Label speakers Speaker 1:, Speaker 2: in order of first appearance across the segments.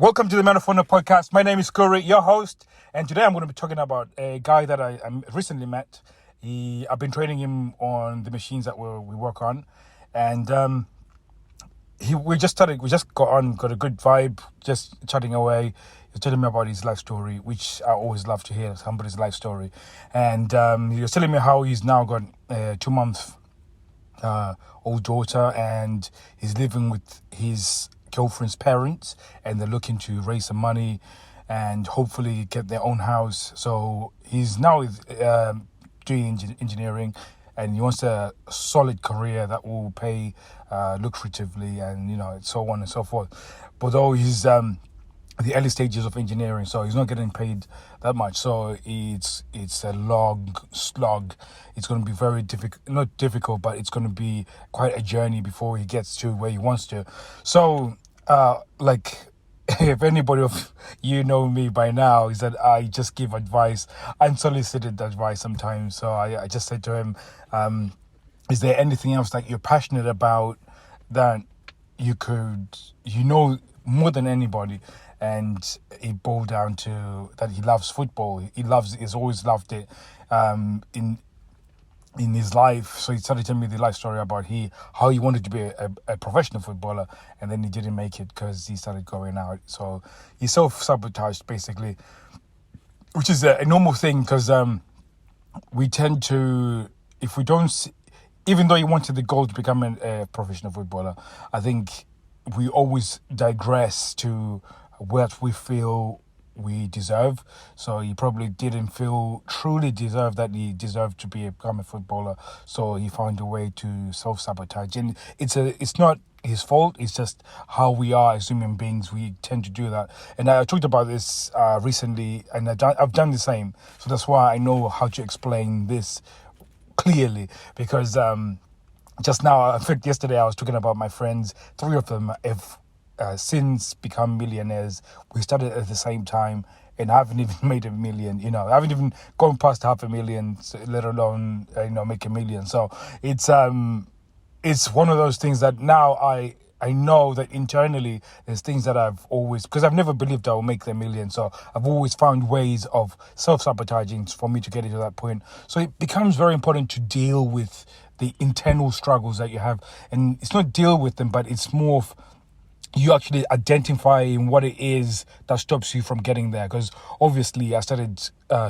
Speaker 1: Welcome to the Men of Honor podcast. My name is Corey, your host, and today I'm going to be talking about a guy that I recently met. I've been training him on the machines that we work on, and we just got a good vibe, just chatting away. He was telling me about his life story, which I always love to hear somebody's life story, and he was telling me how he's now got a 2-month old daughter, and he's living with his girlfriend's parents, and they're looking to raise some money and hopefully get their own house. So he's now doing engineering, and he wants a solid career that will pay lucratively, and so on and so forth. But though he's the early stages of engineering, so he's not getting paid that much. So it's a long slog. It's going to be very not difficult, but it's going to be quite a journey before he gets to where he wants to. So, if anybody of you know me by now, is that I just give advice, unsolicited advice sometimes. So I just said to him, is there anything else that you're passionate about that you know more than anybody? And it boiled down to that he loves football. He's always loved it in his life. So he started telling me the life story about how he wanted to be a professional footballer, and then he didn't make it because he started going out. So he self-sabotaged, basically, which is a normal thing, because we tend to, if we don't, even though he wanted the goal to become a professional footballer, I think we always digress to what we feel we deserve. So he probably didn't feel truly deserve that he deserved to become a footballer. So he found a way to self-sabotage. And it's not his fault. It's just how we are as human beings. We tend to do that. And I talked about this recently, and I've done the same. So that's why I know how to explain this clearly, because just now, in fact, yesterday I was talking about my friends. 3 of them have since become millionaires. We started at the same time, and I haven't even made $1 million. I haven't even gone past $500,000, let alone make $1 million. So it's one of those things that now I know that internally there's things that I've always, because I've never believed I will make $1 million. So I've always found ways of self-sabotaging for me to get to that point. So it becomes very important to deal with the internal struggles that you have, and it's not deal with them, but it's more of you actually identifying what it is that stops you from getting there. Because obviously I started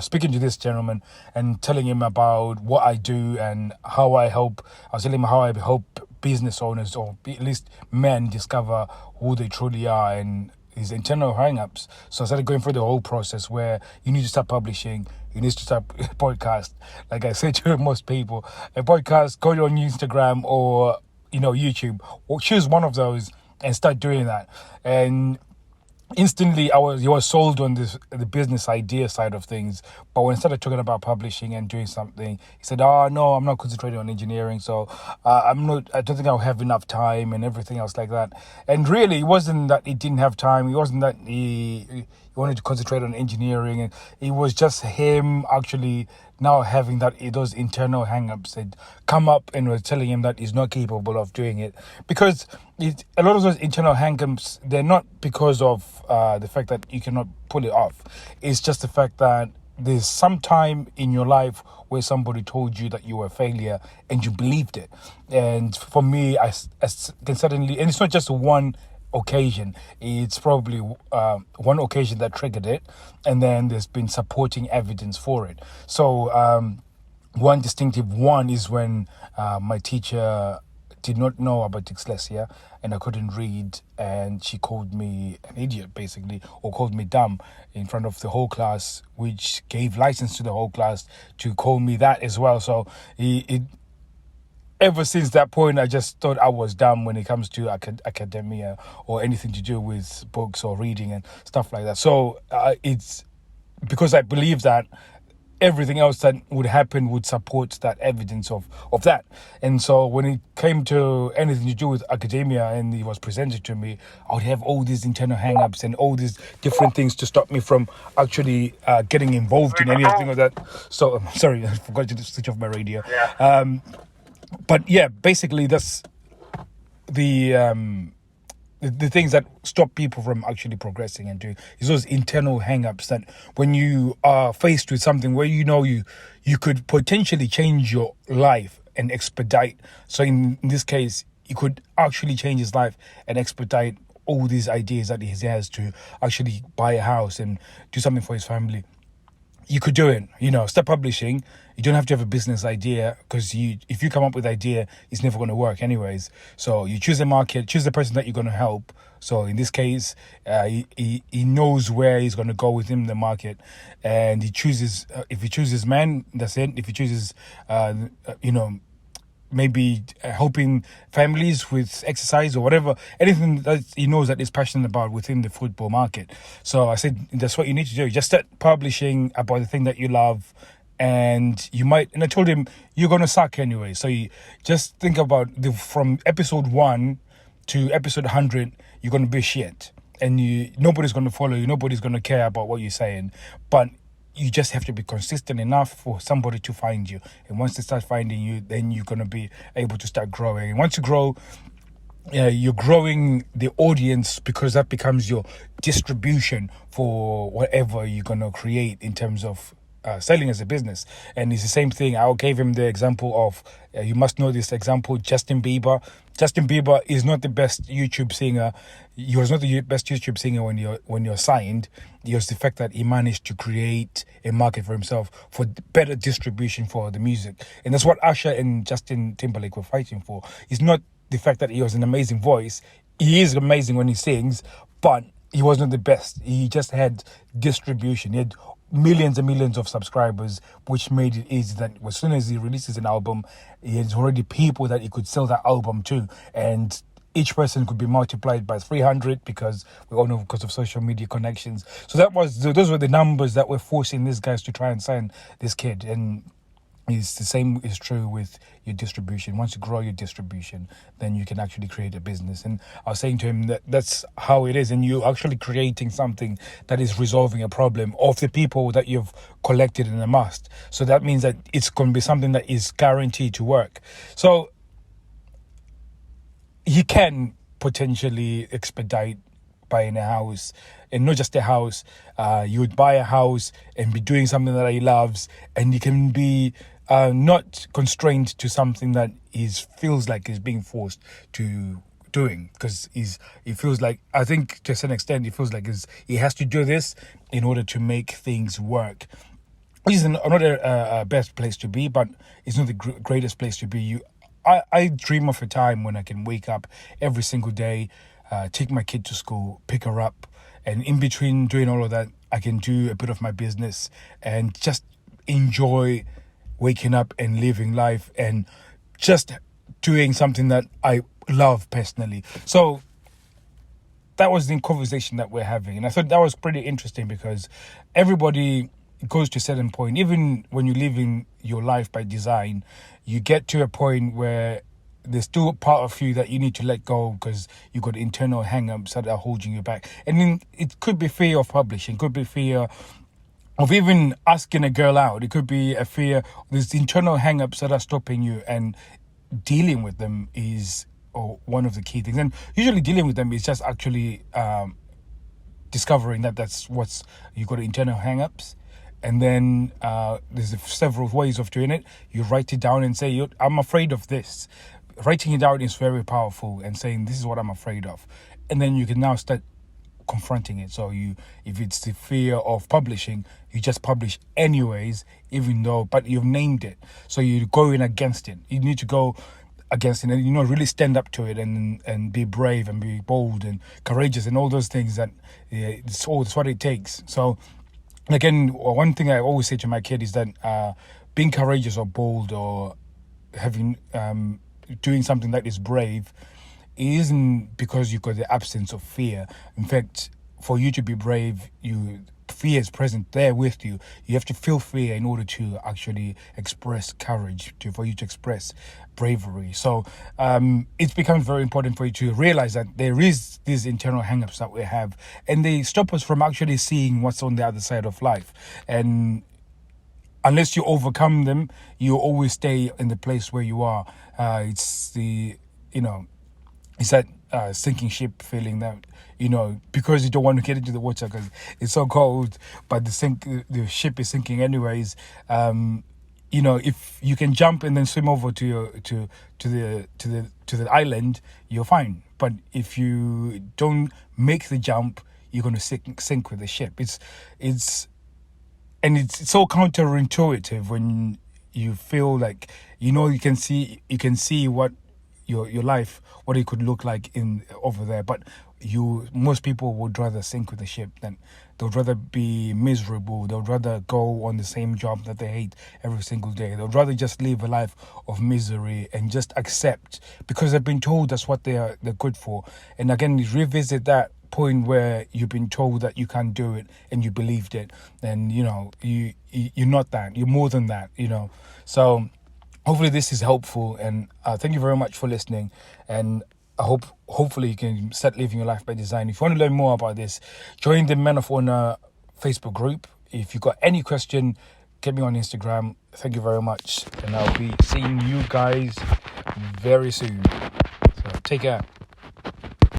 Speaker 1: speaking to this gentleman and telling him about what I do and how I help. I was telling him how I help business owners, or at least men, discover who they truly are and his internal hang-ups. So I started going through the whole process where you need to start publishing, you need to start a podcast. Like I say to most people, a podcast, go on Instagram or YouTube, or choose one of those and start doing that. And instantly he was sold on the business idea side of things. But when I started talking about publishing and doing something, he said, no, I'm not concentrating on engineering, so I don't think I'll have enough time and everything else like that. And really, it wasn't that he didn't have time. It wasn't that he wanted to concentrate on engineering. And it was just him actually now having those internal hang-ups that come up, and was telling him that he's not capable of doing it. Because a lot of those internal hang-ups, they're not because of the fact that you cannot pull it off. It's just the fact that there's some time in your life where somebody told you that you were a failure and you believed it. And for me, I can suddenly, and it's not just one occasion, it's probably one occasion that triggered it, and then there's been supporting evidence for it. So one distinctive one is when my teacher did not know about dyslexia and I couldn't read, and she called me an idiot, basically, or called me dumb in front of the whole class, which gave license to the whole class to call me that as well. So ever since that point, I just thought I was dumb when it comes to academia or anything to do with books or reading and stuff like that. So it's because I believe that everything else that would happen would support that evidence of that. And so when it came to anything to do with academia and it was presented to me, I would have all these internal hang-ups and all these different things to stop me from actually getting involved in anything of that. So I'm sorry, I forgot to switch off my radio.
Speaker 2: Yeah.
Speaker 1: But yeah, basically that's the the things that stop people from actually progressing and doing is those internal hang-ups that when you are faced with something where you could potentially change your life and expedite. So in this case, he could actually change his life and expedite all these ideas that he has to actually buy a house and do something for his family. You could do it, start publishing. You don't have to have a business idea, because if you come up with an idea, it's never going to work anyways. So you choose a market, choose the person that you're going to help. So in this case, he knows where he's going to go within the market, and he chooses, if he chooses men, that's it. If he chooses, maybe helping families with exercise or whatever, anything that he knows that he's passionate about within the football market. So I said, that's what you need to do. Just start publishing about the thing that you love, and I told him, you're going to suck anyway. So you just think about from episode 1 to episode 100, you're going to be shit. And nobody's going to follow you. Nobody's going to care about what you're saying. But you just have to be consistent enough for somebody to find you. And once they start finding you, then you're going to be able to start growing. And once you grow, you're growing the audience, because that becomes your distribution for whatever you're going to create in terms of selling as a business. And it's the same thing. I gave him the example of, you must know this example, Justin Bieber. Justin Bieber is not the best YouTube singer. He was not the best YouTube singer when you're signed. It was the fact that he managed to create a market for himself, for better distribution for the music. And that's what Usher and Justin Timberlake were fighting for. It's not the fact that he has an amazing voice. He is amazing when he sings, but he was not the best. He just had distribution. He had millions and millions of subscribers, which made it easy that as soon as he releases an album, he has already people that he could sell that album to, and each person could be multiplied by 300, because we all know, because of social media connections. So those were the numbers that were forcing these guys to try and sign this kid. And it's the same is true with your distribution. Once you grow your distribution, then you can actually create a business. And I was saying to him that that's how it is. And you're actually creating something that is resolving a problem of the people that you've collected and amassed. So that means that it's going to be something that is guaranteed to work. So he can potentially expedite buying a house, and not just a house. You would buy a house and be doing something that he loves, and he can be not constrained to something that feels like he's being forced to doing, because he feels like, I think to some extent, he feels like he has to do this in order to make things work. Which is not a best place to be, but it's not the greatest place to be. I dream of a time when I can wake up every single day, take my kid to school, pick her up, and in between doing all of that, I can do a bit of my business and just enjoy waking up and living life and just doing something that I love personally. So that was the conversation that we're having, and I thought that was pretty interesting, because everybody goes to a certain point. Even when you're living your life by design, you get to a point where there's still a part of you that you need to let go, because you've got internal hang-ups that are holding you back. And then it could be fear of publishing, could be fear of even asking a girl out. It could be a fear. There's internal hang-ups that are stopping you, and dealing with them is one of the key things. And usually dealing with them is just actually discovering that that's you've got internal hang-ups. And then there's several ways of doing it. You write it down and say, I'm afraid of this. Writing it down is very powerful, and saying, this is what I'm afraid of. And then you can now start confronting it. So if it's the fear of publishing, you just publish anyways, but you've named it. So you're going against it. You need to go against it and, really stand up to it and be brave and be bold and courageous and all those things it's what it takes. So again, one thing I always say to my kid is that being courageous or bold or having doing something that is brave isn't because you've got the absence of fear. In fact, for you to be brave, fear is present there with you. You have to feel fear in order to actually express courage, for you to express bravery. So it becomes very important for you to realize that there is these internal hang-ups that we have, and they stop us from actually seeing what's on the other side of life. And unless you overcome them, you always stay in the place where you are. It's that sinking ship feeling that, because you don't want to get into the water because it's so cold, but the ship is sinking anyways. If you can jump and then swim over to the island, you're fine. But if you don't make the jump, you're going to sink with the ship. It's so counterintuitive when you feel like you can see what your life, what it could look like in over there, but most people would rather sink with the ship. Than they'd rather be miserable. They'd rather go on the same job that they hate every single day. They'd rather just live a life of misery and just accept, because they've been told that's what they're good for. And again, revisit that point where you've been told that you can't do it and you believed it, and you're not that, you're more than that. So hopefully this is helpful, and thank you very much for listening, and I hopefully you can start living your life by design. If you want to learn more about this, join the Men of Honor Facebook group. If you got any question, get me on Instagram. Thank you very much, and I'll be seeing you guys very soon. So take care.